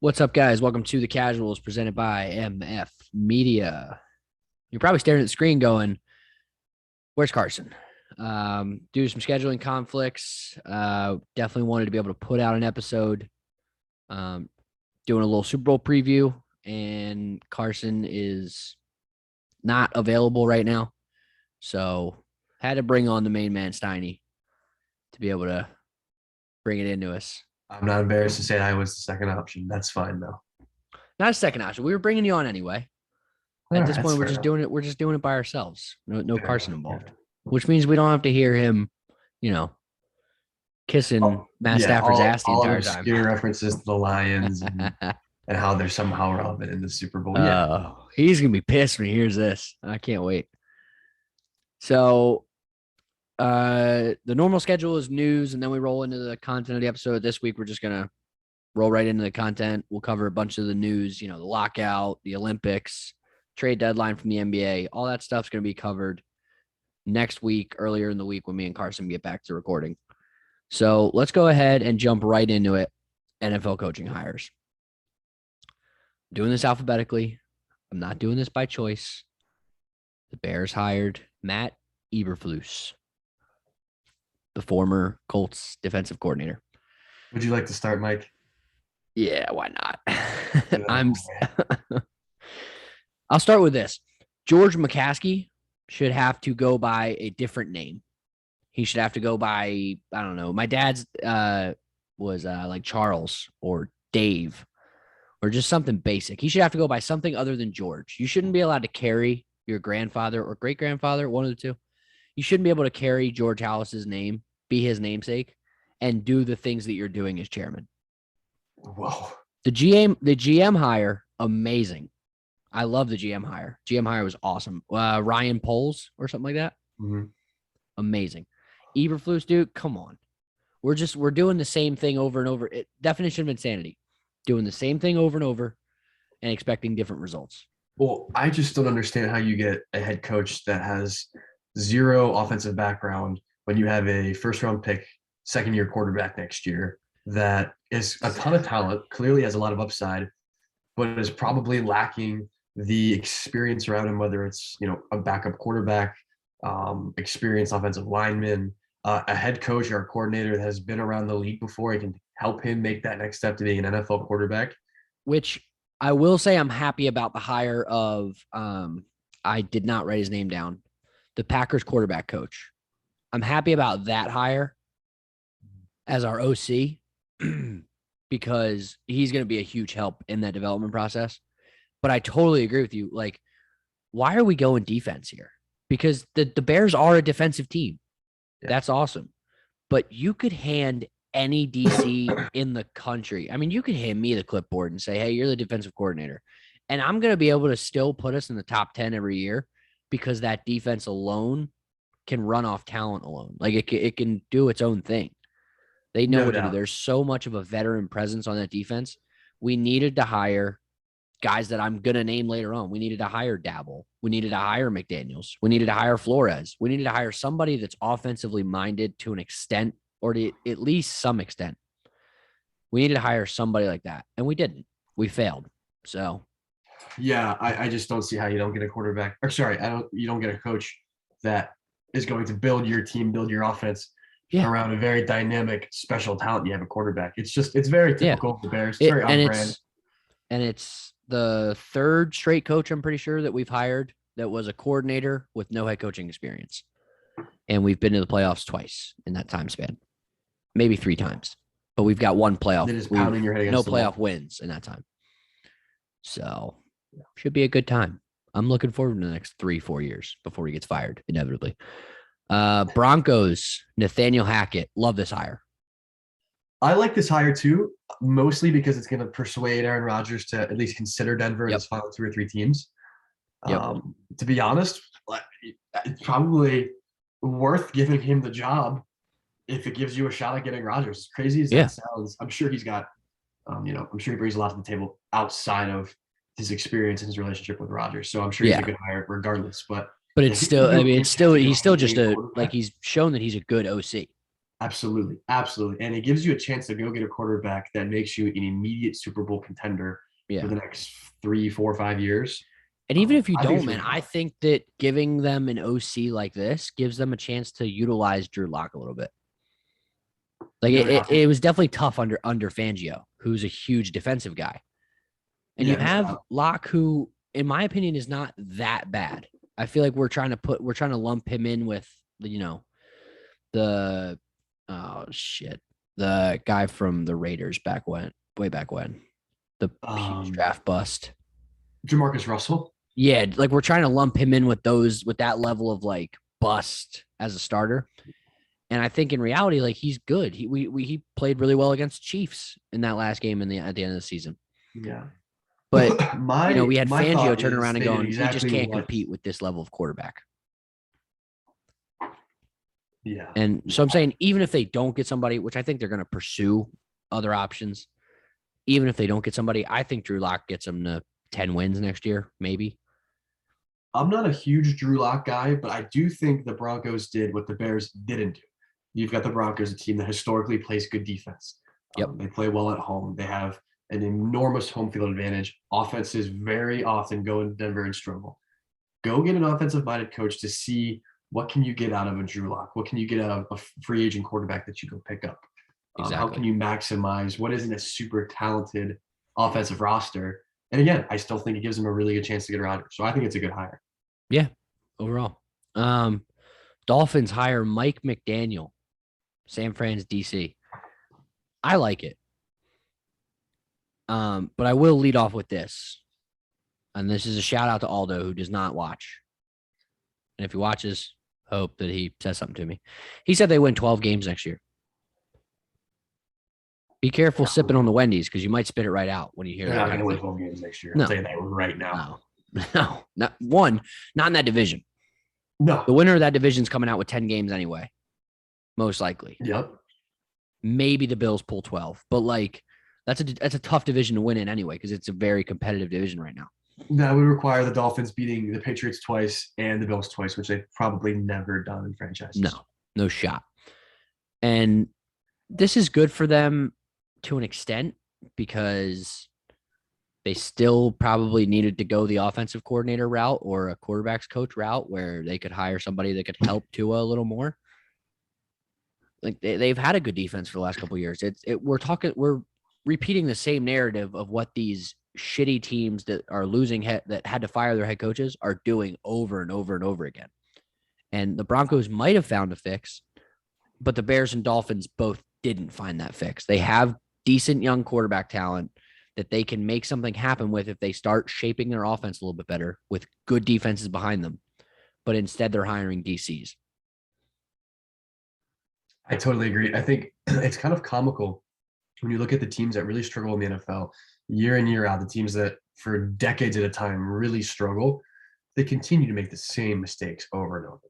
What's up, guys? Welcome to The Casuals presented by MF Media. You're probably staring at the screen going, where's Carson? Due to some scheduling conflicts, definitely wanted to be able to put out an episode, doing a little Super Bowl preview, and Carson is not available right now. So had to bring on the main man, Steiny, to be able to bring it into us. I'm not embarrassed to say I was the second option. That's fine though. Not a second option. We were bringing you on anyway. At this point, we're just doing it. We're just doing it by ourselves. No Carson involved, which means we don't have to hear him, kissing Matt Stafford's ass the entire time. Obscure references to the Lions and how they're somehow relevant in the Super Bowl. He's gonna be pissed when he hears this. I can't wait. So, the normal schedule is news, and then we roll into the content of the episode. This week, we're just gonna roll right into the content. We'll cover a bunch of the news. The lockout, the Olympics, trade deadline from the NBA, all that stuff's going to be covered next week, earlier in the week when me and Carson get back to recording. So let's go ahead and jump right into it. NFL coaching hires. I'm doing this alphabetically. I'm not doing this by choice. The Bears hired Matt Eberflus, the former Colts defensive coordinator. Would you like to start, Mike? Yeah, why not? I'll start with this. George McCaskey should have to go by a different name. He should have to go by, I don't know. My dad's was like Charles or Dave or just something basic. He should have to go by something other than George. You shouldn't be allowed to carry your grandfather or great-grandfather, one of the two. You shouldn't be able to carry George Halas's name, be his namesake, and do the things that you're doing as chairman. Whoa. The GM hire, amazing. I love the GM hire. GM hire was awesome. Ryan Poles or something like that. Mm-hmm. Amazing. Eberflus, dude, come on. We're doing the same thing over and over. Definition of insanity. Doing the same thing over and over and expecting different results. Well, I just don't understand how you get a head coach that has zero offensive background when you have a first-round pick, second-year quarterback next year that is a ton of talent, clearly has a lot of upside, but is probably lacking the experience around him, whether it's, a backup quarterback, experienced offensive lineman, a head coach or a coordinator that has been around the league before. He can help him make that next step to being an NFL quarterback. Which I will say I'm happy about the hire of, I did not write his name down, the Packers quarterback coach. I'm happy about that hire as our OC because he's going to be a huge help in that development process. But I totally agree with you. Like, why are we going defense here? Because the Bears are a defensive team. Yeah. That's awesome. But you could hand any DC in the country. I mean, you could hand me the clipboard and say, hey, you're the defensive coordinator. And I'm going to be able to still put us in the top 10 every year because that defense alone can run off talent alone. Like, it can do its own thing. They know what to do. There's so much of a veteran presence on that defense. We needed to hire guys that I'm going to name later on. We needed to hire Dabble. We needed to hire McDaniels. We needed to hire Flores. We needed to hire somebody that's offensively minded to an extent, or to at least some extent. We needed to hire somebody like that, and we didn't. We failed. So, yeah, I just don't see how you don't get a quarterback. Or sorry, you don't get a coach that is going to build your team, build your offense around a very dynamic, special talent. You have a quarterback. It's very typical of the Bears. It's very on brand. And it's the third straight coach, I'm pretty sure, that we've hired that was a coordinator with no head coaching experience. And we've been to the playoffs twice in that time span. Maybe 3 times. But we've got one playoff. Pounding your head against no playoff wins in that time. So, should be a good time. I'm looking forward to the next 3-4 years before he gets fired, inevitably. Broncos, Nathaniel Hackett. Love this hire. I like this hire too, mostly because it's going to persuade Aaron Rodgers to at least consider Denver in his final 2 or 3 teams. To be honest, it's probably worth giving him the job if it gives you a shot at getting Rodgers. As crazy as that sounds, I'm sure he's got, I'm sure he brings a lot to the table outside of his experience and his relationship with Rodgers. So I'm sure he's a good hire regardless. But it's still, he's still just he's shown that he's a good OC. Absolutely. Absolutely. And it gives you a chance to go get a quarterback that makes you an immediate Super Bowl contender for Yeah. the next 3, 4, 5 years. And even if you I think it's don't, really man, I good. think that giving them an OC like this gives them a chance to utilize Drew Lock a little bit. Like No doubt. it was definitely tough under Fangio, who's a huge defensive guy. And you Yeah, no have doubt. Locke, who, in my opinion, is not that bad. I feel like we're trying to lump him in with the oh shit, the guy from the Raiders way back when, the huge Um, draft bust. Jamarcus Russell. Yeah, like we're trying to lump him in with that level of like bust as a starter. And I think in reality, like he's good. He played really well against Chiefs in that last game at the end of the season. Yeah. But my we had my Fangio thought turning is around and they did going, we just exactly can't what. compete with this level of quarterback. Yeah. And so I'm Yeah. saying, even if they don't get somebody, which I think they're going to pursue other options, even if they don't get somebody, I think Drew Lock gets them to 10 wins next year, maybe. I'm not a huge Drew Lock guy, but I do think the Broncos did what the Bears didn't do. You've got the Broncos, a team that historically plays good defense. Yep. They play well at home. They have an enormous home field advantage. Offenses very often go into Denver and struggle. Go get an offensive-minded coach to see what can you get out of a Drew Lock. What can you get out of a free agent quarterback that you go pick up? How can Exactly. you maximize what isn't a super talented offensive roster? And again, I still think it gives them a really good chance to get around. So I think it's a good hire. Yeah. Overall. Dolphins hire Mike McDaniel, San Fran's DC. I like it. But I will lead off with this. And this is a shout out to Aldo, who does not watch. And if he watches, hope that he says something to me. He said they win 12 games next year. Be careful sipping on the Wendy's because you might spit it right out when you hear They're that not kind going to of win thing. 12 games next year. I'll No, tell you that right now. no, not one, not in that division. No. The winner of that division is coming out with 10 games anyway, most likely. Yep. Maybe the Bills pull 12, but like that's a tough division to win in anyway because it's a very competitive division right now. That would require the Dolphins beating the Patriots twice and the Bills twice, which they've probably never done in franchises. No shot. And this is good for them to an extent because they still probably needed to go the offensive coordinator route or a quarterback's coach route where they could hire somebody that could help Tua a little more. Like they've had a good defense for the last couple of years. We're repeating the same narrative of what these shitty teams that are losing that had to fire their head coaches are doing over and over and over again. And the Broncos might have found a fix, but the Bears and Dolphins both didn't find that fix. They have decent young quarterback talent that they can make something happen with if they start shaping their offense a little bit better with good defenses behind them. But instead, they're hiring DCs. I totally agree. I think it's kind of comical when you look at the teams that really struggle in the NFL year in, year out, the teams that for decades at a time really struggle, they continue to make the same mistakes over and over.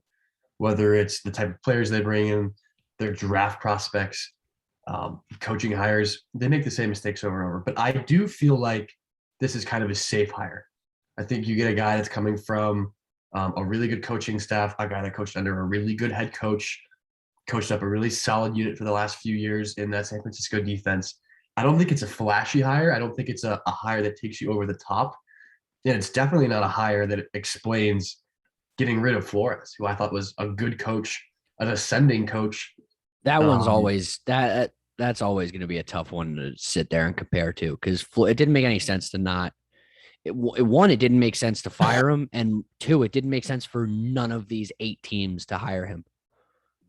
Whether it's the type of players they bring in, their draft prospects, coaching hires, they make the same mistakes over and over. But I do feel like this is kind of a safe hire. I think you get a guy that's coming from a really good coaching staff, a guy that coached under a really good head coach, coached up a really solid unit for the last few years in that San Francisco defense. I don't think it's a flashy hire. I don't think it's a hire that takes you over the top. And it's definitely not a hire that explains getting rid of Flores, who I thought was a good coach, an ascending coach. That one's Um, always that's always going to be a tough one to sit there and compare to because it didn't make any sense to not. One, it didn't make sense to fire him, and two, it didn't make sense for none of these 8 teams to hire him.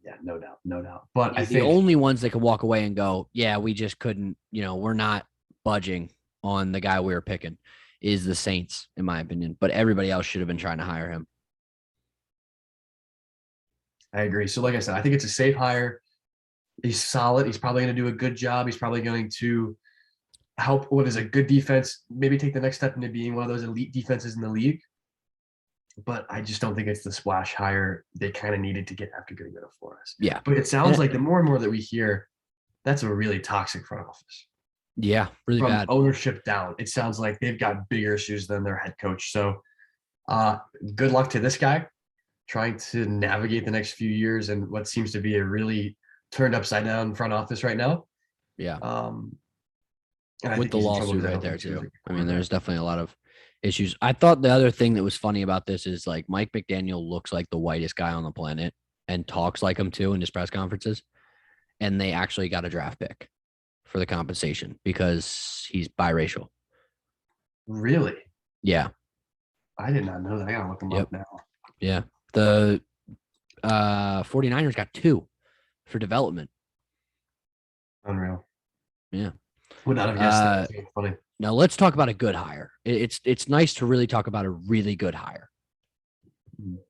yeah, no doubt, no doubt. But I The think only ones that could walk away and go, yeah, we just couldn't, we're not budging on the guy we were picking is the Saints, in my opinion. But everybody else should have been trying to hire him. I agree. So, like I said, I think it's a safe hire. He's solid. He's probably going to do a good job. He's probably going to help what is a good defense, maybe take the next step into being one of those elite defenses in the league. But I just don't think it's the splash hire they kind of needed to get after getting rid of Flores. Yeah. But it sounds like the more and more that we hear, that's a really toxic front office. Yeah, really From bad. ownership down, it sounds like they've got bigger issues than their head coach. So good luck to this guy trying to navigate the next few years and what seems to be a really turned upside down front office right now. Yeah. And I With think the he's in trouble lawsuit because I right don't there think he was a too. good I mean, there's quarterback. definitely a lot of issues. I thought the other thing that was funny about this is like Mike McDaniel looks like the whitest guy on the planet and talks like him too in his press conferences. And they actually got a draft pick for the compensation because he's biracial. Really? Yeah. I did not know that. I gotta look him Yep. up now. Yeah. The 49ers got 2 for development. Unreal. Yeah. Would not have guessed that. That's funny. Now let's talk about a good hire. It's nice to really talk about a really good hire.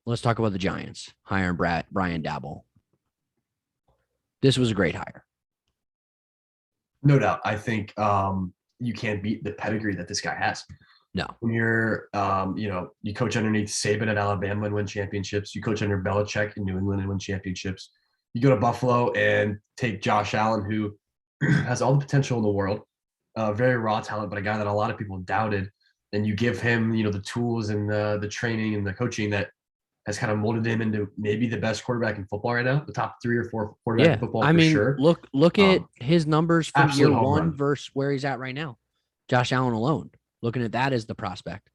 Let's talk about the Giants hiring Brian Dabble. This was a great hire. No doubt. I think you can't beat the pedigree that this guy has. No. When you're, you coach underneath Saban at Alabama and win championships. You coach under Belichick in New England and win championships. You go to Buffalo and take Josh Allen, who has all the potential in the world, very raw talent, but a guy that a lot of people doubted. And you give him, the tools and the training and the coaching that has kind of molded him into maybe the best quarterback in football right now, the top 3 or 4 quarterback in football I for mean, sure. look at his numbers from year Absolute home 1 run. versus where he's at right now. Josh Allen alone. Looking at that as the prospect.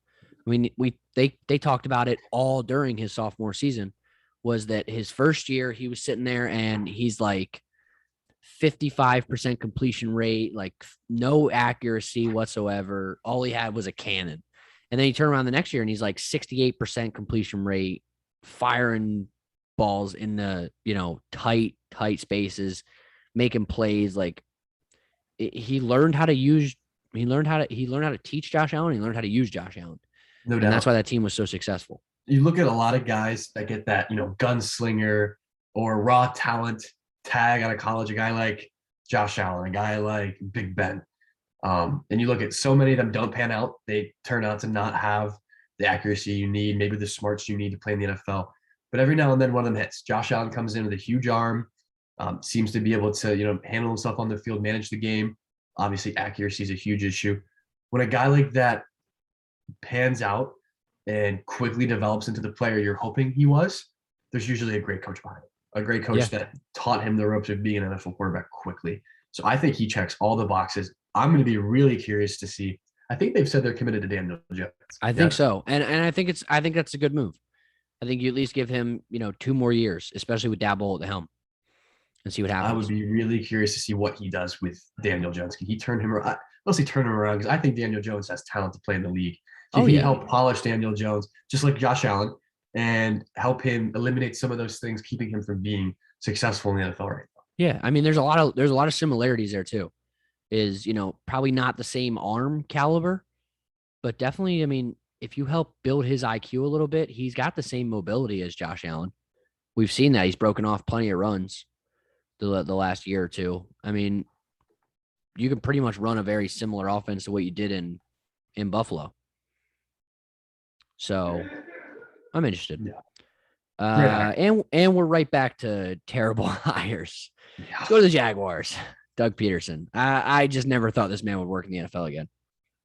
I mean, they talked about it all during his sophomore season. Was that his first year he was sitting there and he's like 55% completion rate, like no accuracy whatsoever. All he had was a cannon. And then he turned around the next year and he's like 68% completion rate, firing balls in the, tight spaces, making plays. Like he learned how to teach Josh Allen. He learned how to use Josh Allen. No doubt. And that's why that team was so successful. You look at a lot of guys that get that, gunslinger or raw talent tag out of college, a guy like Josh Allen, a guy like Big Ben. And you look at so many of them don't pan out. They turn out to not have the accuracy you need, maybe the smarts you need to play in the NFL. But every now and then one of them hits. Josh Allen comes in with a huge arm, seems to be able to, handle himself on the field, manage the game. Obviously, accuracy is a huge issue. When a guy like that pans out and quickly develops into the player you're hoping he was, there's usually a great coach behind it. A great coach that taught him the ropes of being an NFL quarterback quickly. So I think he checks all the boxes. I'm going to be really curious to see. I think they've said they're committed to Daniel Jones. I think so. And I think that's a good move. I think you at least give him, 2 more years, especially with Dabble at the helm, and see what happens. I would be really curious to see what he does with Daniel Jones. Can he turn him around? Mostly turn him around because I think Daniel Jones has talent to play in the league. Can he help polish Daniel Jones just like Josh Allen and help him eliminate some of those things, keeping him from being successful in the NFL right now? Yeah, I mean, there's a lot of similarities there too. Is probably not the same arm caliber, but definitely, I mean, if you help build his IQ a little bit, he's got the same mobility as Josh Allen. We've seen that he's broken off plenty of runs the last year or two. I mean, you can pretty much run a very similar offense to what you did in Buffalo. So I'm interested. Yeah. And we're right back to terrible hires. Yeah. Let's go to the Jaguars. Doug Peterson. I just never thought this man would work in the NFL again.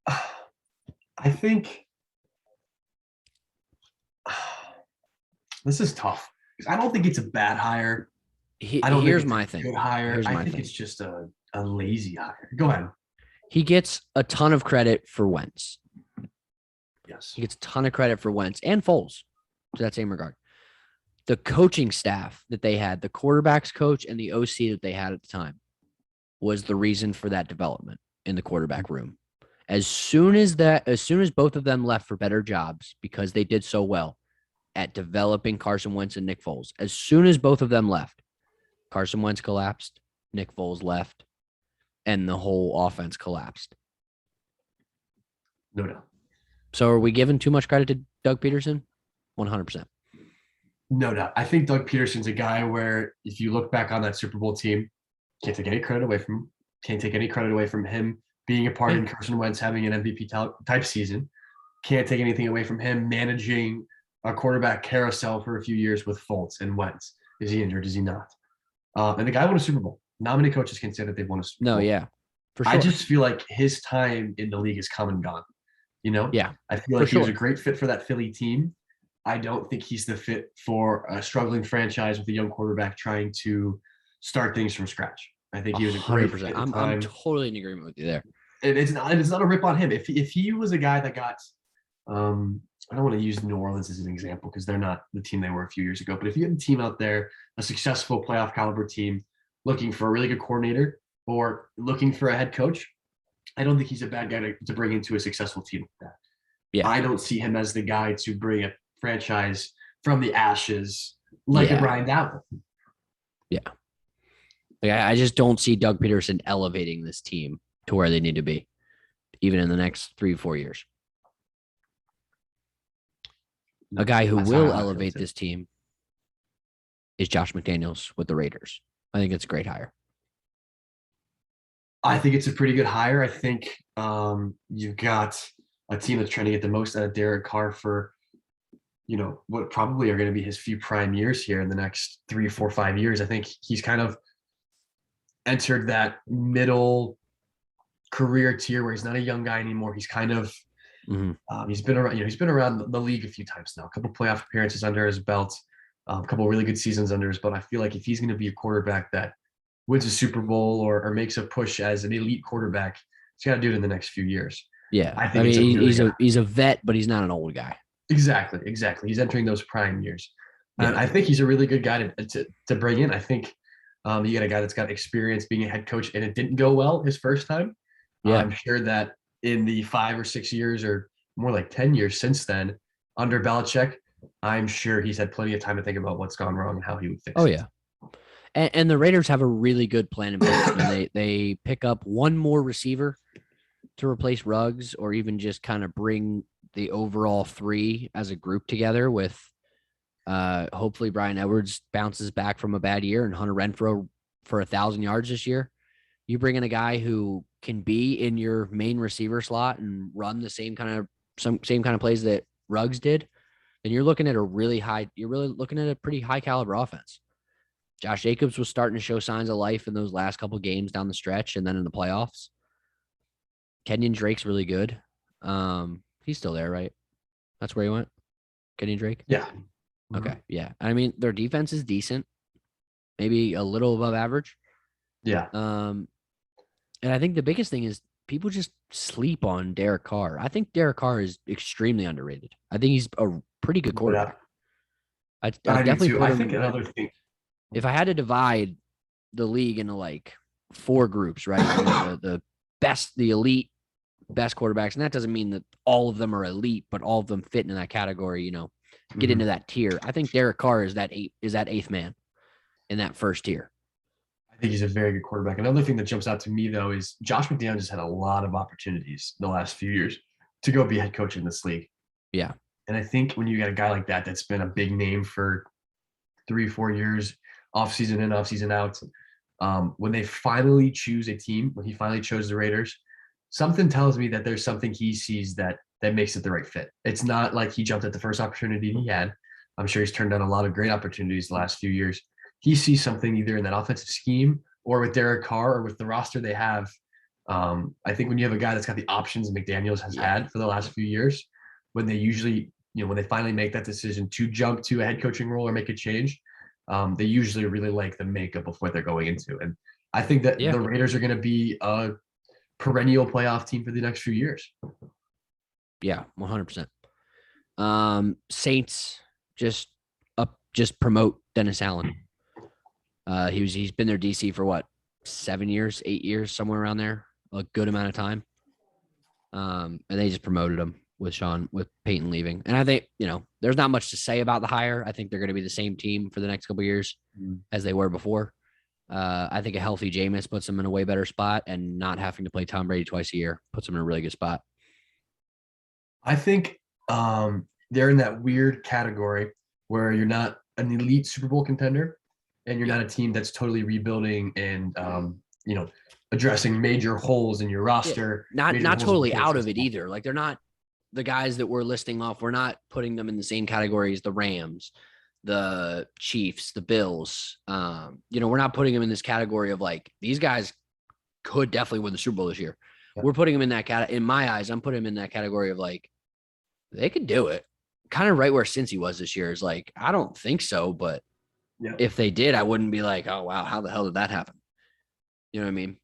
I think this is tough because I don't think it's a bad hire. Here's my thing. Good hire. I think it's just a lazy hire. Go ahead. He gets a ton of credit for Wentz. Yes. He gets a ton of credit for Wentz and Foles to that same regard. The coaching staff that they had, the quarterback's coach and the OC that they had at the time, was the reason for that development in the quarterback room. As soon as both of them left for better jobs because they did so well at developing Carson Wentz and Nick Foles, as soon as both of them left, Carson Wentz collapsed, Nick Foles left, and the whole offense collapsed. No doubt. So are we giving too much credit to Doug Peterson? 100%. No doubt. I think Doug Peterson's a guy where if you look back on that Super Bowl team, can't take any credit away from him. Can't take any credit away from him being a part in Carson Wentz having an MVP type season. Can't take anything away from him managing a quarterback carousel for a few years with Foltz and Wentz. Is he injured? Is he not? And the guy won a Super Bowl. Not many coaches can say that they've won a Super Bowl. No, yeah. For sure. I just feel like his time in the league is come and gone. Yeah. I feel like he was a great fit for that Philly team. I don't think he's the fit for a struggling franchise with a young quarterback trying to start things from scratch. I think he was a great fit 100%. at the I'm time. totally in agreement with you there. And it's not a rip on him. If he was a guy that got, I don't want to use New Orleans as an example because they're not the team they were a few years ago. But if you had a team out there, a successful playoff caliber team, looking for a really good coordinator or looking for a head coach, I don't think he's a bad guy to bring into a successful team like that. Yeah. I don't see him as the guy to bring a franchise from the ashes like a Yeah. Brian Dabble. Yeah. Like, I just don't see Doug Peterson elevating this team to where they need to be, even in the next 3-4 years. A guy who will elevate this team is Josh McDaniels with the Raiders. I think it's a great hire. I think it's a pretty good hire. I think you've got a team that's trying to get the most out of Derek Carr for, what probably are going to be his few prime years here in the next 3, 4, 5 years. I think he's kind of entered that middle career tier where he's not a young guy anymore. He's kind of he's been around. He's been around the league a few times now. A couple playoff appearances under his belt, a couple really good seasons under his belt. I feel like if he's going to be a quarterback that wins a Super Bowl or makes a push as an elite quarterback, he's got to do it in the next few years. Yeah, I think he's a vet, but he's not an old guy. Exactly. He's entering those prime years, and I think he's a really good guy to bring in. I think you got a guy that's got experience being a head coach, and it didn't go well his first time. Yeah, I'm sure that in the 5 or 6 years, or more like 10 years since then, under Belichick, I'm sure he's had plenty of time to think about what's gone wrong and how he would fix it. Oh yeah. And the Raiders have a really good plan in place. And they pick up one more receiver to replace Ruggs, or even just kind of bring the overall 3 as a group together with hopefully Brian Edwards bounces back from a bad year and Hunter Renfrow for 1,000 yards this year. You bring in a guy who can be in your main receiver slot and run the same kind of plays that Ruggs did, then you're looking at you're really looking at a pretty high caliber offense. Josh Jacobs was starting to show signs of life in those last couple of games down the stretch and then in the playoffs. Kenyon Drake's really good. He's still there, right? That's where he went? Kenyon Drake? Yeah. Okay, yeah. I mean, their defense is decent, maybe a little above average. Yeah. And I think the biggest thing is people just sleep on Derek Carr. I think Derek Carr is extremely underrated. I think he's a pretty good quarterback. I definitely put him, I think another thing. If I had to divide the league into like 4 groups, right? the elite best quarterbacks, and that doesn't mean that all of them are elite, but all of them fit into that category, get into that tier. I think Derek Carr is that 8th man in that first tier. I think he's a very good quarterback. Another thing that jumps out to me, though, is Josh McDaniels has had a lot of opportunities the last few years to go be head coach in this league. Yeah. And I think when you got a guy like that that's been a big name for 3-4 years, off-season in, off-season out, when they finally choose a team, when he finally chose the Raiders, something tells me that there's something he sees that makes it the right fit. It's not like he jumped at the first opportunity he had. I'm sure he's turned down a lot of great opportunities the last few years. He sees something either in that offensive scheme or with Derek Carr or with the roster they have. I think when you have a guy that's got the options McDaniels has had for the last few years, when they usually, when they finally make that decision to jump to a head coaching role or make a change, they usually really like the makeup of what they're going into. And I think that the Raiders are going to be a perennial playoff team for the next few years. Yeah, 100%. Saints just promote Dennis Allen. He's been their DC for what, 7 years, 8 years, somewhere around there, a good amount of time. And they just promoted him with Peyton leaving. And I think, there's not much to say about the hire. I think they're going to be the same team for the next couple of years as they were before. I think a healthy Jameis puts them in a way better spot, and not having to play Tom Brady twice a year puts them in a really good spot. I think they're in that weird category where you're not an elite Super Bowl contender and you're not a team that's totally rebuilding and, addressing major holes in your roster. Yeah. Not totally out of it either. Like, they're not the guys that we're listing off. We're not putting them in the same category as the Rams, the Chiefs, the Bills. We're not putting them in this category of like, these guys could definitely win the Super Bowl this year. Yeah. We're putting them in that in my eyes, I'm putting them in that category of like, they could do it. Kind of right where Cincy was this year is like, I don't think so, but Yeah. if they did, I wouldn't be like, oh wow, how the hell did that happen? You know what I mean?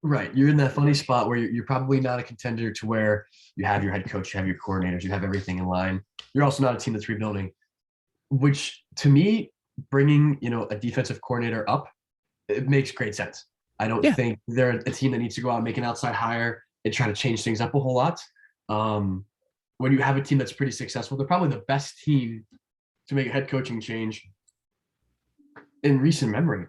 Right. You're in that funny spot where you're probably not a contender to where you have your head coach, you have your coordinators, you have everything in line. You're also not a team that's rebuilding, which to me, bringing, a defensive coordinator up, it makes great sense. I don't Yeah. think they're a team that needs to go out and make an outside hire and try to change things up a whole lot. When you have a team that's pretty successful, they're probably the best team to make a head coaching change in recent memory.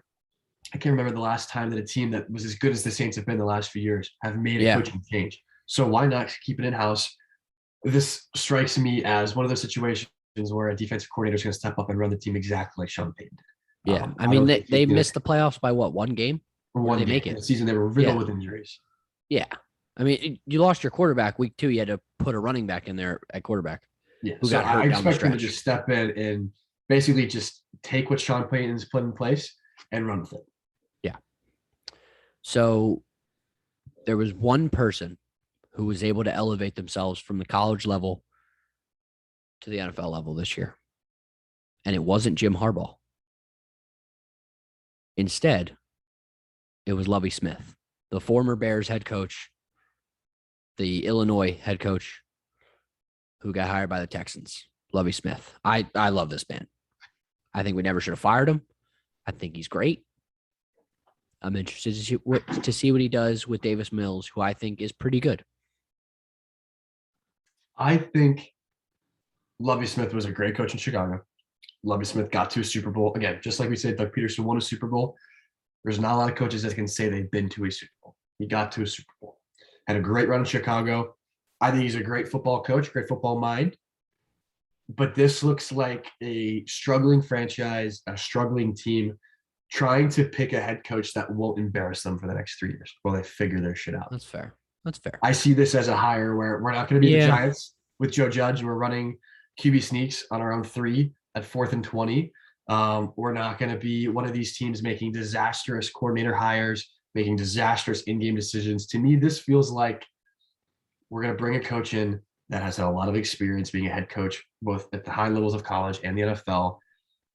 I can't remember the last time that a team that was as good as the Saints have been the last few years have made a Yeah. coaching change. So why not keep it in-house? This strikes me as one of those situations where a defensive coordinator is going to step up and run the team exactly like Sean Payton did. Yeah. I I mean, don't they, think he's they gonna missed the playoffs by what, one game? Or one did they game make in it? the season. They were riddled with injuries. Yeah. I mean, you lost your quarterback week 2. You had to put a running back in there at quarterback. Yeah. Who So got I hurt down the expect him to stretch. just step in and basically just take what Sean Payton's put in place and run with it. Yeah. So there was one person who was able to elevate themselves from the college level to the NFL level this year. And it wasn't Jim Harbaugh. Instead, it was Lovie Smith, the former Bears head coach, the Illinois head coach who got hired by the Texans. Lovie Smith. I love this man. I think we never should have fired him. I think he's great. I'm interested to see what he does with Davis Mills, who I think is pretty good. I think Lovie Smith was a great coach in Chicago. Lovie Smith got to a Super Bowl. Again, just like we said, Doug Peterson won a Super Bowl. There's not a lot of coaches that can say they've been to a Super Bowl. He got to a Super Bowl. Had a great run in Chicago. I think he's a great football coach, great football mind. But this looks like a struggling franchise, a struggling team trying to pick a head coach that won't embarrass them for the next 3 years while they figure their shit out. That's fair. That's fair. I see this as a hire where we're not going to be the Yeah. Giants with Joe Judge and we're running QB sneaks on our own 3 at 4th and 20. We're not going to be one of these teams making disastrous coordinator hires, making disastrous in-game decisions. To me, this feels like we're going to bring a coach in that has had a lot of experience being a head coach, both at the high levels of college and the NFL.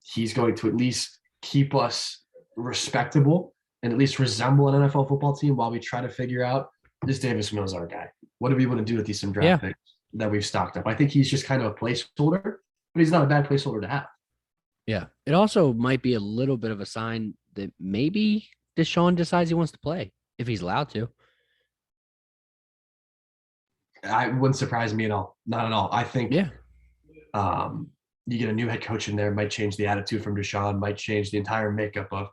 He's going to at least keep us respectable and at least resemble an NFL football team while we try to figure out, is Davis Mills our guy? What do we want to do with these some draft picks that we've stocked up? I think he's just kind of a placeholder, but he's not a bad placeholder to have. Yeah. It also might be a little bit of a sign that maybe Deshaun decides he wants to play if he's allowed to. I wouldn't surprise me at all. Not at all. I think you get a new head coach in there, might change the attitude from Deshaun, might change the entire makeup of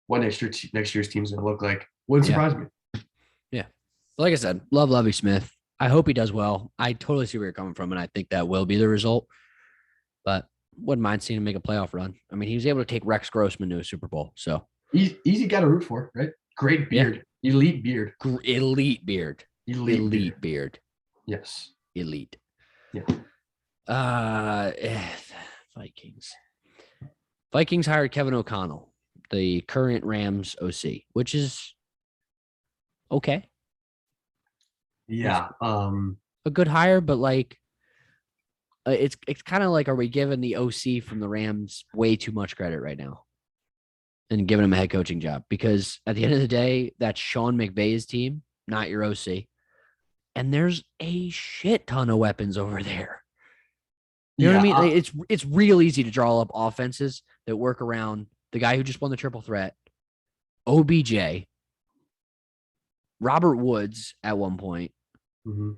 what next year's team's going to look like. Wouldn't surprise me. Yeah. Like I said, love Lovie Smith. I hope he does well. I totally see where you're coming from, and I think that will be the result. But wouldn't mind seeing him make a playoff run. I mean, he was able to take Rex Grossman to a Super Bowl. So easy guy to root for, right? Great beard. Yeah. Elite beard. Elite beard. Elite beard. Yes. Elite. Yeah. Vikings hired Kevin O'Connell, the current Rams OC, which is okay. Yeah. A good hire, but like it's kind of like, are we giving the OC from the Rams way too much credit right now and giving him a head coaching job? Because at the end of the day, that's Sean McVay's team, not your OC. And there's a shit ton of weapons over there. You know what I mean? Like, it's real easy to draw up offenses that work around the guy who just won the triple threat, OBJ, Robert Woods at one point. Mm-hmm.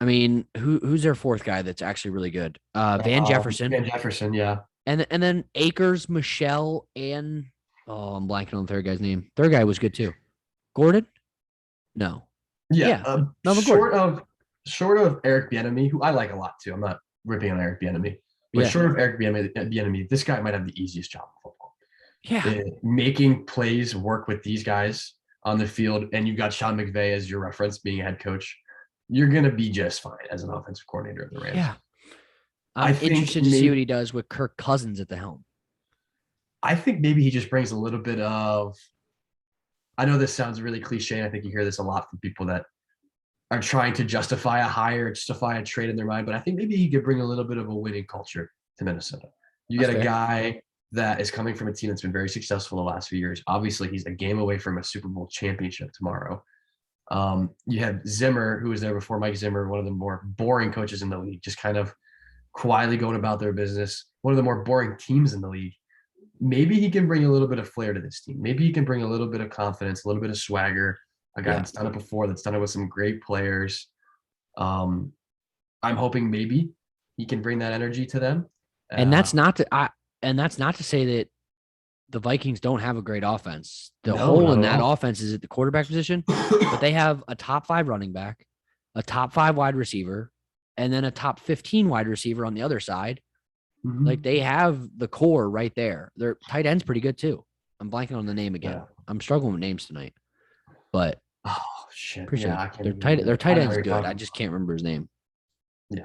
I mean, who's their fourth guy that's actually really good? Van Jefferson. Van Jefferson, yeah. And then Akers, Michelle, and I'm blanking on the third guy's name. Third guy was good too. Gordon? No. Yeah. Short of Eric Bieniemy, who I like a lot too. I'm not ripping on Eric Bieniemy, but short of Eric Bieniemy, this guy might have the easiest job in football. Yeah. Making plays work with these guys on the field, and you've got Sean McVay as your reference being a head coach. You're going to be just fine as an offensive coordinator of the Rams. Yeah. I'm interested to see what he does with Kirk Cousins at the helm. I think maybe he just brings a little bit of, I know this sounds really cliche, and I think you hear this a lot from people that are trying to justify a hire, justify a trade in their mind, but I think maybe he could bring a little bit of a winning culture to Minnesota. You get a guy that is coming from a team that's been very successful the last few years. Obviously, he's a game away from a Super Bowl championship tomorrow. You have Zimmer, who was there before Mike Zimmer, one of the more boring coaches in the league, just kind of quietly going about their business, one of the more boring teams in the league. Maybe he can bring a little bit of flair to this team. Maybe he can bring a little bit of confidence, a little bit of swagger, a guy that's done it before, that's done it with some great players. I'm hoping maybe he can bring that energy to them. And that's not to say that the Vikings don't have a great offense. The hole in that offense is at the quarterback position, but they have a top 5 running back, a top 5 wide receiver, and then a top 15 wide receiver on the other side. Mm-hmm. Like they have the core right there. Their tight end's pretty good too. I'm blanking on the name again. Yeah. I'm struggling with names tonight, but shit. Yeah, their tight end's good. I just can't remember his name. Yeah.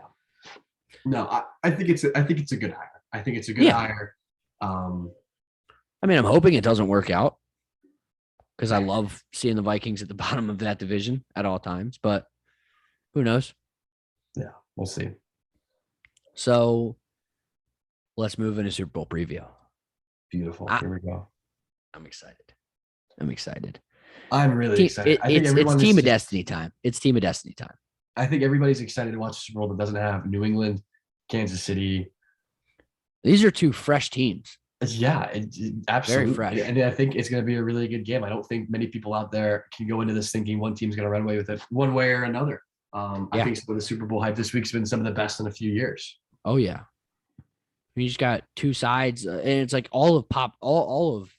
No, I think it's a good hire. I think it's a good hire. I mean, I'm hoping it doesn't work out because I love seeing the Vikings at the bottom of that division at all times, but who knows? Yeah, we'll see. So let's move into Super Bowl preview. Beautiful. Here we go. I'm excited. I'm really excited. It's Team of Destiny time. It's Team of Destiny time. I think everybody's excited to watch the Super Bowl that doesn't have New England, Kansas City. These are 2 fresh teams. Yeah, absolutely. Very fresh. And I think it's going to be a really good game. I don't think many people out there can go into this thinking one team's going to run away with it one way or another. I think some of the Super Bowl hype this week's been some of the best in a few years. Oh, yeah. You just got 2 sides, and it's like all of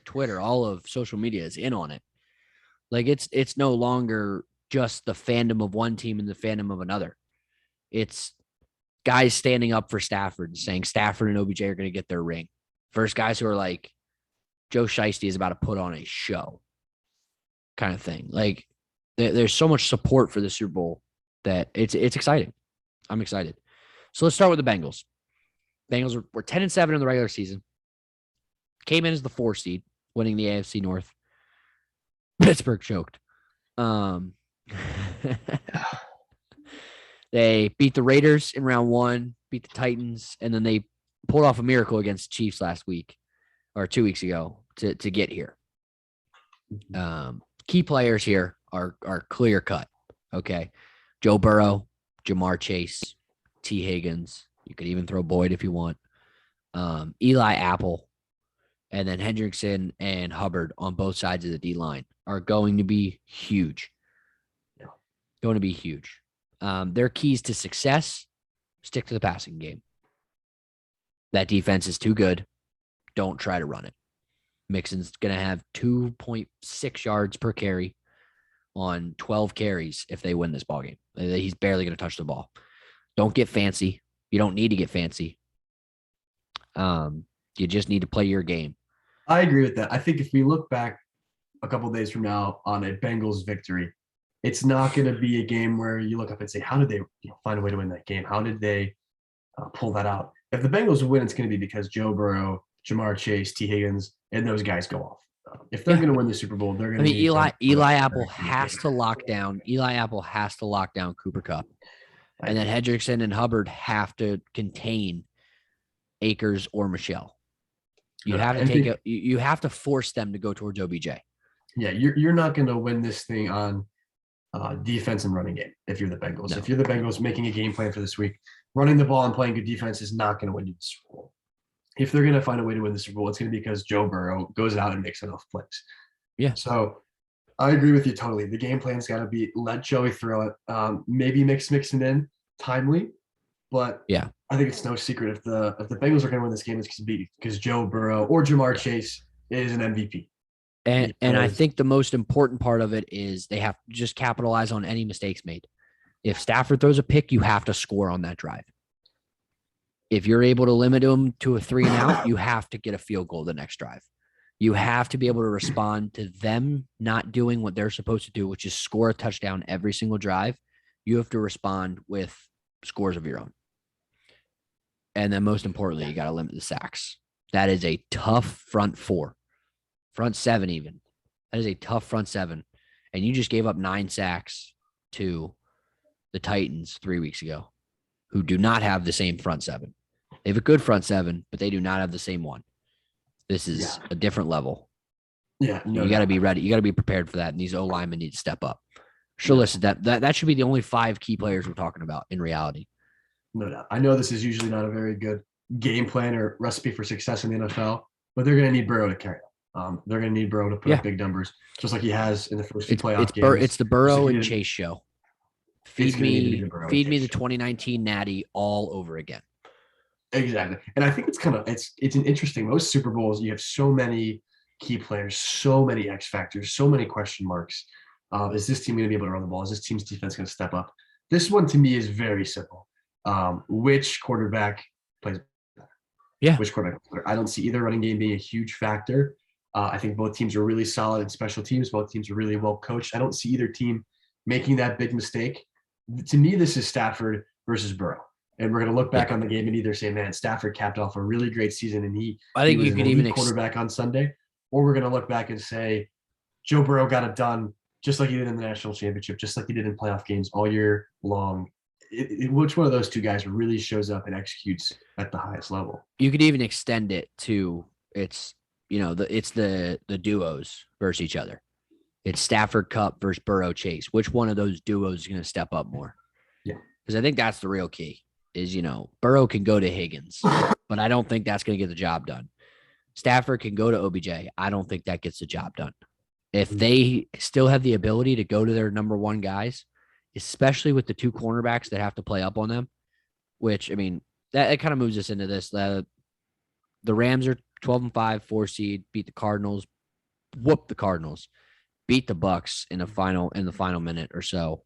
Twitter, all of social media is in on it. Like it's no longer just the fandom of one team and the fandom of another. It's guys standing up for Stafford and saying Stafford and OBJ are going to get their ring. First guys who are like, Joe Shiesty is about to put on a show kind of thing. Like there's so much support for the Super Bowl that it's exciting. I'm excited. So let's start with the Bengals. Bengals were 10-7 in the regular season. Came in as the 4 seed, winning the AFC North. Pittsburgh choked. They beat the Raiders in round 1, beat the Titans, and then they pulled off a miracle against the Chiefs last week or 2 weeks ago to get here. Key players here are clear cut. Okay. Joe Burrow, Jamar Chase, T. Higgins. You could even throw Boyd if you want. Eli Apple, and then Hendrickson and Hubbard on both sides of the D line are going to be huge. Going to be huge. Their keys to success: stick to the passing game. That defense is too good. Don't try to run it. Mixon's going to have 2.6 yards per carry on 12 carries if they win this ballgame. He's barely going to touch the ball. Don't get fancy. You don't need to get fancy. You just need to play your game. I agree with that. I think if we look back a couple of days from now on a Bengals victory, it's not going to be a game where you look up and say, how did they find a way to win that game? How did they pull that out? If the Bengals win, it's going to be because Joe Burrow, Jamar Chase, T. Higgins, and those guys go off. If they're going to win the Super Bowl, they're going to. Eli Apple has to lock down. Eli Apple has to lock down Cooper Kupp, and then Hendrickson and Hubbard have to contain Akers or Michelle. You have to force them to go towards OBJ. Yeah, you're not going to win this thing on defense and running game if you're the Bengals. No. If you're the Bengals making a game plan for this week, running the ball and playing good defense is not going to win you the Super Bowl. If they're going to find a way to win the Super Bowl, it's going to be because Joe Burrow goes out and makes enough plays. Yeah. So I agree with you totally. The game plan's got to be let Joey throw it. Maybe Mixon in timely, but yeah, I think it's no secret if the Bengals are going to win this game, it's because Joe Burrow or Jamar Chase is an MVP. And I think the most important part of it is they have to just capitalize on any mistakes made. If Stafford throws a pick, you have to score on that drive. If you're able to limit them to a 3 and out, you have to get a field goal the next drive. You have to be able to respond to them not doing what they're supposed to do, which is score a touchdown every single drive. You have to respond with scores of your own. And then most importantly, you got to limit the sacks. That is a tough front 4. Front 7 even. That is a tough front 7. And you just gave up 9 sacks to the Titans 3 weeks ago, who do not have the same front 7. They have a good front 7, but they do not have the same one. This is a different level. Yeah, no You got to doubt. be ready. You got to be prepared for that. And these O linemen need to step up. So No, listen, that should be the only 5 key players we're talking about in reality. no doubt. I know this is usually not a very good game plan or recipe for success in the NFL, but they're going to need Burrow to carry them. They're going to need Burrow to put Yeah. up big numbers, just like he has in the first few playoff It's games. the Just like Burrow he and did. Chase show. It's going to need to be the Burrow and Feed me Chase the show. 2019 Natty all over again. Exactly. And I think it's an interesting, most Super Bowls, you have so many key players, so many X factors, so many question marks. Is this team going to be able to run the ball? Is this team's defense going to step up? This one to me is very simple. Which quarterback plays better? Yeah. Which quarterback plays better? I don't see either running game being a huge factor. I think both teams are really solid in special teams. Both teams are really well coached. I don't see either team making that big mistake. To me, this is Stafford versus Burrow. And we're going to look back on the game and either say, man, Stafford capped off a really great season and he think was you an could elite even quarterback on Sunday. Or we're going to look back and say, Joe Burrow got it done just like he did in the national championship, just like he did in playoff games all year long. Which one of those two guys really shows up and executes at the highest level? You could even extend it to it's the duos versus each other. It's Stafford Cup versus Burrow Chase. Which one of those duos is going to step up more? Yeah. Because I think that's the real key is, Burrow can go to Higgins, but I don't think that's going to get the job done. Stafford can go to OBJ. I don't think that gets the job done. If they still have the ability to go to their number one guys, especially with the 2 cornerbacks that have to play up on them, which, I mean, that it kind of moves us into this. The Rams are 12-5, 4 seed, beat the Cardinals, whoop the Cardinals, beat the Bucks in the final minute or so.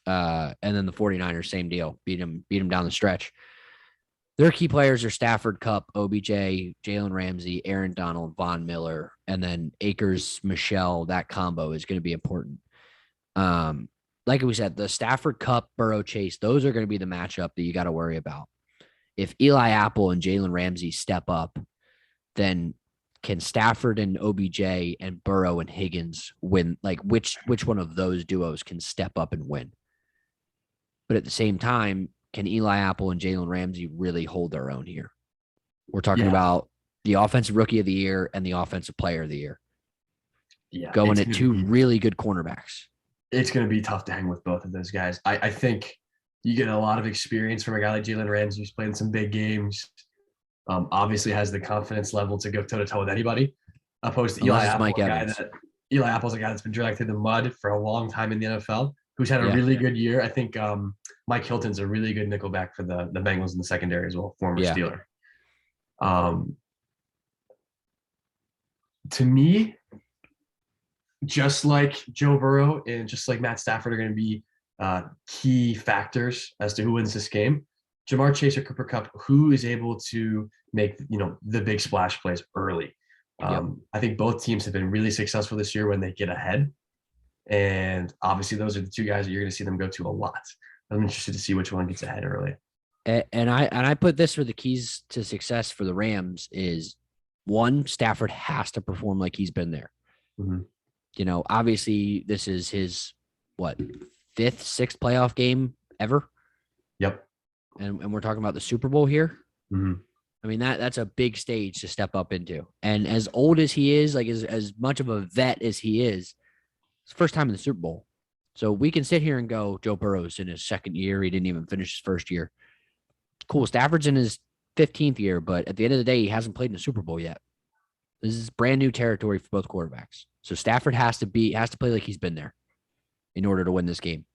And then the 49ers, same deal, beat them down the stretch. Their key players are Stafford, Cup, OBJ, Jalen Ramsey, Aaron Donald, Von Miller, and then Akers, Michelle. That combo is going to be important. Like we said, the Stafford, Cup, Burrow, Chase, those are going to be the matchup that you got to worry about. If Eli Apple and Jalen Ramsey step up, then can Stafford and OBJ and Burrow and Higgins win? Like which one of those duos can step up and win? But at the same time, can Eli Apple and Jalen Ramsey really hold their own here? We're talking about the offensive rookie of the year and the offensive player of the year. Yeah. Going at 2 really good cornerbacks. It's going to be tough to hang with both of those guys. I think you get a lot of experience from a guy like Jalen Ramsey who's played in some big games. Obviously has the confidence level to go toe-to-toe with anybody, opposed to Eli Apple, Eli Apple's a guy that's been dragged through the mud for a long time in the NFL, who's had a really good year. I think Mike Hilton's a really good nickelback for the Bengals in the secondary as well, former Steeler. To me, just like Joe Burrow and just like Matt Stafford are going to be key factors as to who wins this game. Jamar Chase or Cooper Kupp, who is able to make the big splash plays early. I think both teams have been really successful this year when they get ahead. And obviously those are the 2 guys that you're going to see them go to a lot. I'm interested to see which one gets ahead early. And I put this for the keys to success for the Rams is 1, Stafford has to perform like he's been there. Mm-hmm. Obviously this is his 5th, 6th playoff game ever. Yep. And we're talking about the Super Bowl here. Mm-hmm. I mean, that's a big stage to step up into. And as old as he is, like as much of a vet as he is, it's the first time in the Super Bowl. So we can sit here and go, Joe Burrow's in his 2nd year. He didn't even finish his 1st year. Cool. Stafford's in his 15th year, but at the end of the day, he hasn't played in a Super Bowl yet. This is brand new territory for both quarterbacks. So Stafford has to play like he's been there in order to win this game.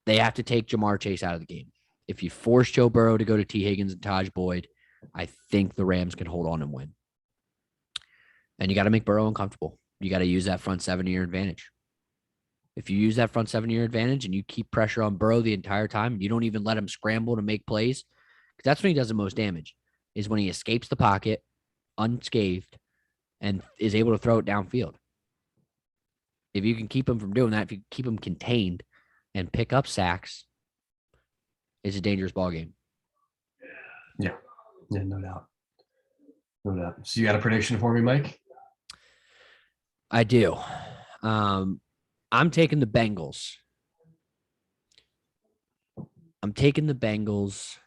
They have to take Jamar Chase out of the game. If you force Joe Burrow to go to T. Higgins and Taj Boyd, I think the Rams can hold on and win. And you got to make Burrow uncomfortable. You got to use that front 7 to your advantage. If you use that front 7 to your advantage and you keep pressure on Burrow the entire time, and you don't even let him scramble to make plays, because that's when he does the most damage, is when he escapes the pocket unscathed and is able to throw it downfield. If you can keep him from doing that, if you keep him contained and pick up sacks, it's a dangerous ball game. Yeah, no doubt. So you got a prediction for me, Mike? I do. I'm taking the Bengals. I'm taking the Bengals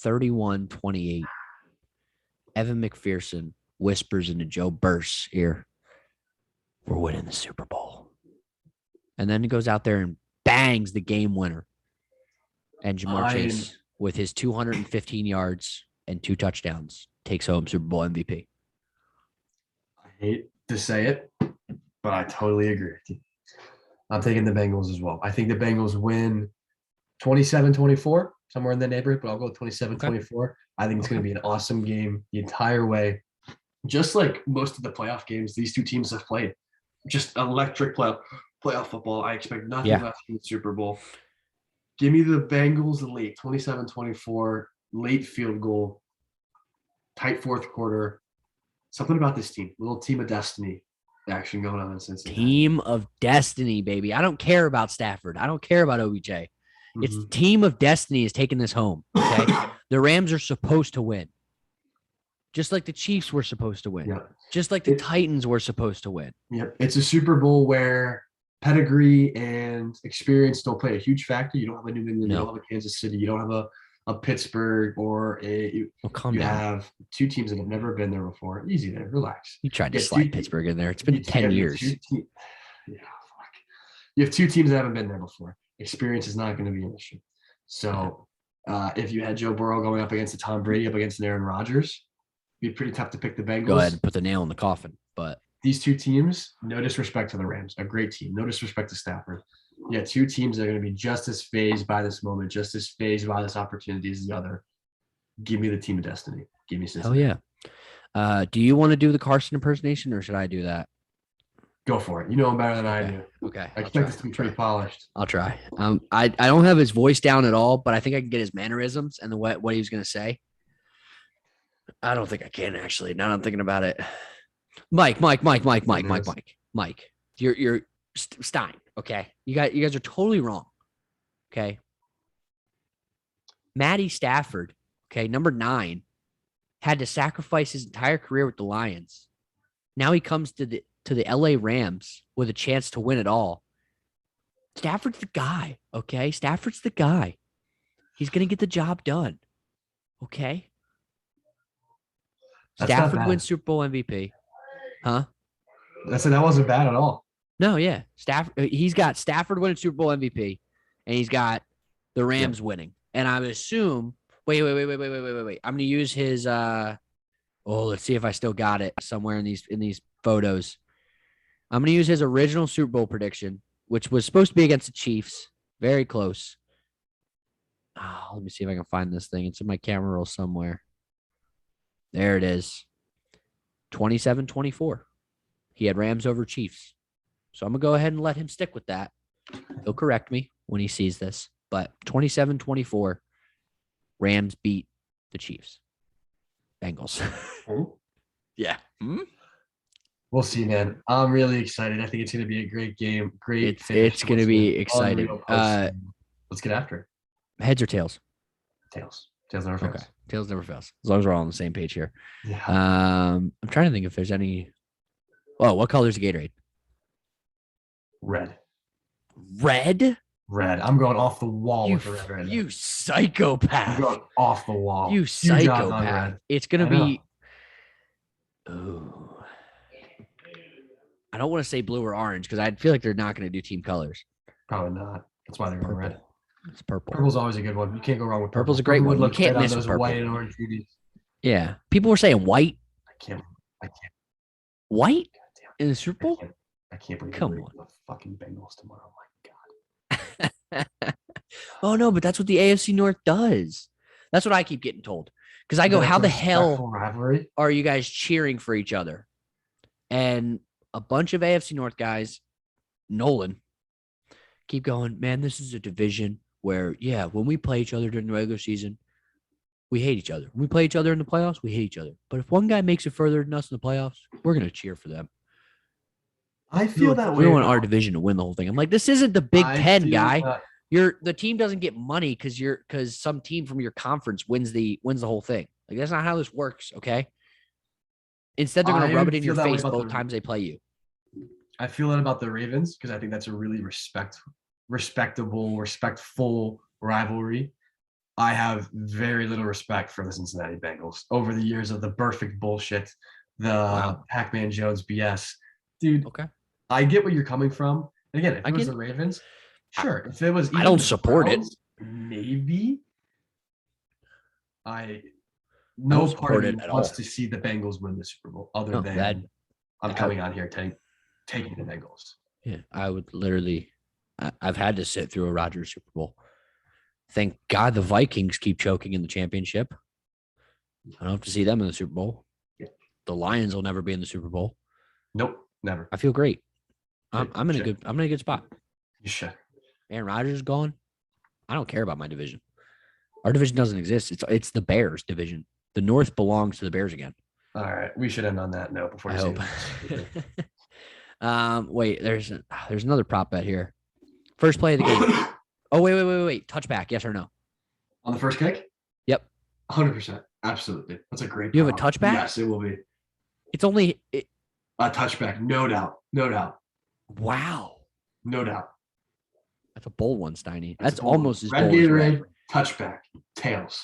31-28. Evan McPherson whispers into Joe Burr's ear, "We're winning the Super Bowl." And then he goes out there and bangs the game winner. And Jamar Chase, with his 215 yards and 2 touchdowns, takes home Super Bowl MVP. I hate to say it, but I totally agree with you. I'm taking the Bengals as well. I think the Bengals win 27-24, somewhere in the neighborhood, but I'll go 27-24. I think it's going to be an awesome game the entire way. Just like most of the playoff games these two teams have played. Just electric playoff football. I expect nothing less from the Super Bowl. Give me the Bengals late, 27-24, late field goal, tight fourth quarter. Something about this team, little team of destiny action going on in Cincinnati. Team of destiny, baby. I don't care about Stafford. I don't care about OBJ. Mm-hmm. It's team of destiny is taking this home. Okay. The Rams are supposed to win. Just like the Chiefs were supposed to win. Yeah. Just like the Titans were supposed to win. Yeah. It's a Super Bowl where pedigree and experience don't play a huge factor. You don't have a New England, you don't have a Kansas City, you don't have a Pittsburgh or you have two teams that have never been there before. Easy there, relax. You tried to slide Pittsburgh in there. It's been 10 years. You have two teams that haven't been there before. Experience is not going to be an issue. So if you had Joe Burrow going up against a Tom Brady, up against an Aaron Rodgers, it'd be pretty tough to pick the Bengals. Go ahead and put the nail in the coffin. But these two teams, no disrespect to the Rams, a great team. No disrespect to Stafford. Yeah, two teams that are going to be just as fazed by this moment, just as fazed by this opportunity as the other. Give me the team of destiny. Give me Cincinnati. Hell yeah. Do you want to do the Carson impersonation, or should I do that? Go for it. You know him better than I do. Okay. I expect this to be pretty polished. I'll try. I don't have his voice down at all, but I think I can get his mannerisms and what he was going to say. I don't think I can, actually. Now that I'm thinking about it. Mike. You're Stein. Okay. You guys are totally wrong. Okay. Matty Stafford, okay, number 9, had to sacrifice his entire career with the Lions. Now he comes to the LA Rams with a chance to win it all. Stafford's the guy. Okay. Stafford's the guy. He's going to get the job done. Okay. Stafford wins Super Bowl MVP. Huh? That wasn't bad at all. No, yeah. He's got Stafford winning Super Bowl MVP, and he's got the Rams winning. And I would assume, wait. I'm going to use his let's see if I still got it somewhere in these photos. I'm going to use his original Super Bowl prediction, which was supposed to be against the Chiefs. Very close. Let me see if I can find this thing. It's in my camera roll somewhere. There it is. 27-24. He had Rams over Chiefs. So I'm going to go ahead and let him stick with that. He'll correct me when he sees this. But 27-24, Rams beat the Chiefs. Bengals. Yeah. We'll see, man. I'm really excited. I think it's going to be a great game. It's going to be exciting. Let's get after it. Heads or tails? Tails. Tails never fails. Okay. Tails never fails. As long as we're all on the same page here. Yeah. I'm trying to think if there's any. Oh, what color is the Gatorade? Red. Red? Red. I'm going off the wall with the red right now. You psychopath. I'm going off the wall. You psychopath. It's going to be. Ooh. I don't want to say blue or orange because I feel like they're not going to do team colors. Probably not. That's why they're going red. It's purple. Purple's always a good one. You can't go wrong with purple. Purple's a great one. You can't miss those purple. White and orange beauties. Yeah. People were saying white. I can't. White in the Super Bowl? I can't believe Come on. The fucking Bengals tomorrow. Oh my God. Oh no, but that's what the AFC North does. That's what I keep getting told. Because I go, how the hell rivalry? Are you guys cheering for each other? And a bunch of AFC North guys, Nolan, keep going, man, this is a division where, yeah, when we play each other during the regular season, we hate each other. When we play each other in the playoffs, we hate each other. But if one guy makes it further than us in the playoffs, we're going to cheer for them. I feel that way. We want our division to win the whole thing. I'm like, this isn't the Big Ten, guy. The team doesn't get money because some team from your conference wins the whole thing. Like, that's not how this works, okay? Instead, they're going to rub it in your face both times they play you. I feel that about the Ravens because I think that's a really respectful rivalry. I have very little respect for the Cincinnati Bengals over the years of the perfect bullshit, the Pac-Man Jones BS. Dude, Okay. I get where you're coming from. And again, if it was the Ravens, sure. If it was I don't support Browns, it. Maybe. No part of me wants to see the Bengals win the Super Bowl other than I'm coming on here taking the Bengals. Yeah, I would literally I've had to sit through a Rodgers Super Bowl. Thank God the Vikings keep choking in the championship. I don't have to see them in the Super Bowl. Yeah. The Lions will never be in the Super Bowl. Nope, never. I feel great. I'm in a good spot. You should. Aaron Rodgers is gone. I don't care about my division. Our division doesn't exist. It's the Bears division. The North belongs to the Bears again. All right, we should end on that note before. I hope. Wait, there's another prop bet here. First play of the game. Oh, wait. Touchback, yes or no? On the first kick? Yep. 100%. Absolutely. That's a great You have a touchback? Yes, it will be. It's only a touchback. No doubt. Wow. No doubt. That's a bold one, Steiny. That's almost as bold as red. Touchback. Tails.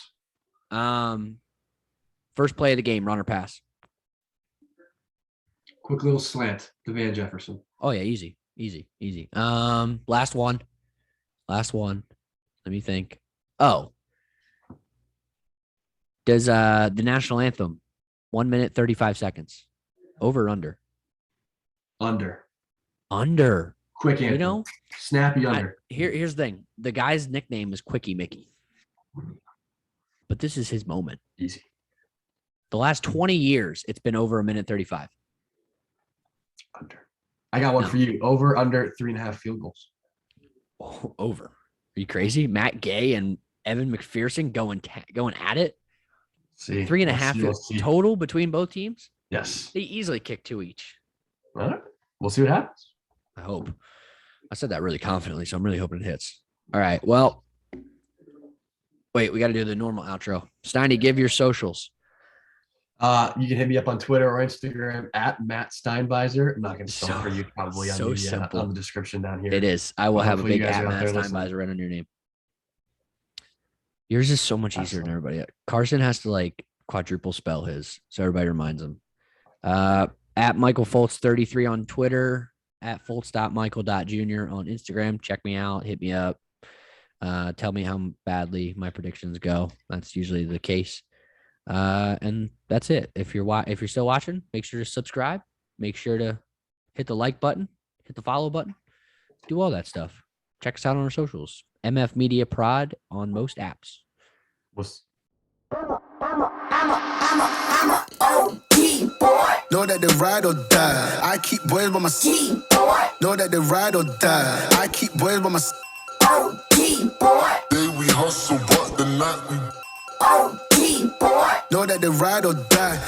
First play of the game, run or pass? Quick little slant to Van Jefferson. Oh yeah, easy. Last one. Let me think. Oh. Does the national anthem 1 minute 35 seconds? Over or under? Under. Quick anthem. You know? Snappy under. Here's the thing. The guy's nickname is Quickie Mickey. But this is his moment. Easy. The last 20 years, it's been over 1 minute 35. Under. I got one for you. Over, under 3.5 field goals. Oh, over. Are you crazy? Matt Gay and Evan McPherson going at it. See, 3.5 total between both teams. Yes. They easily kick 2 each. All right. We'll see what happens. I hope. I said that really confidently, so I'm really hoping it hits. All right. Well, wait, we got to do the normal outro. Steiny, give your socials. You can hit me up on Twitter or Instagram at Matt Stinebiser. I'm not going to spell it for you probably on the description down here. It is. I will have a big at Matt Stinebiser right on your name. Yours is so much easier than everybody. Carson has to quadruple spell his, so everybody reminds him. At Michael Foltz 33 on Twitter, at Foltz.Michael.Jr. on Instagram. Check me out. Hit me up. Tell me how badly my predictions go. That's usually the case. And that's it. If you're still watching, make sure to subscribe. Make sure to hit the like button, hit the follow button, do all that stuff. Check us out on our socials. MF Media Prod on most apps. I'm a OG boy. Know that they ride or die. I keep boys by my side. Know that they ride or die. I keep boys by my side. OG boy. Day we hustle, but the night we OG boy. Know that they ride or die.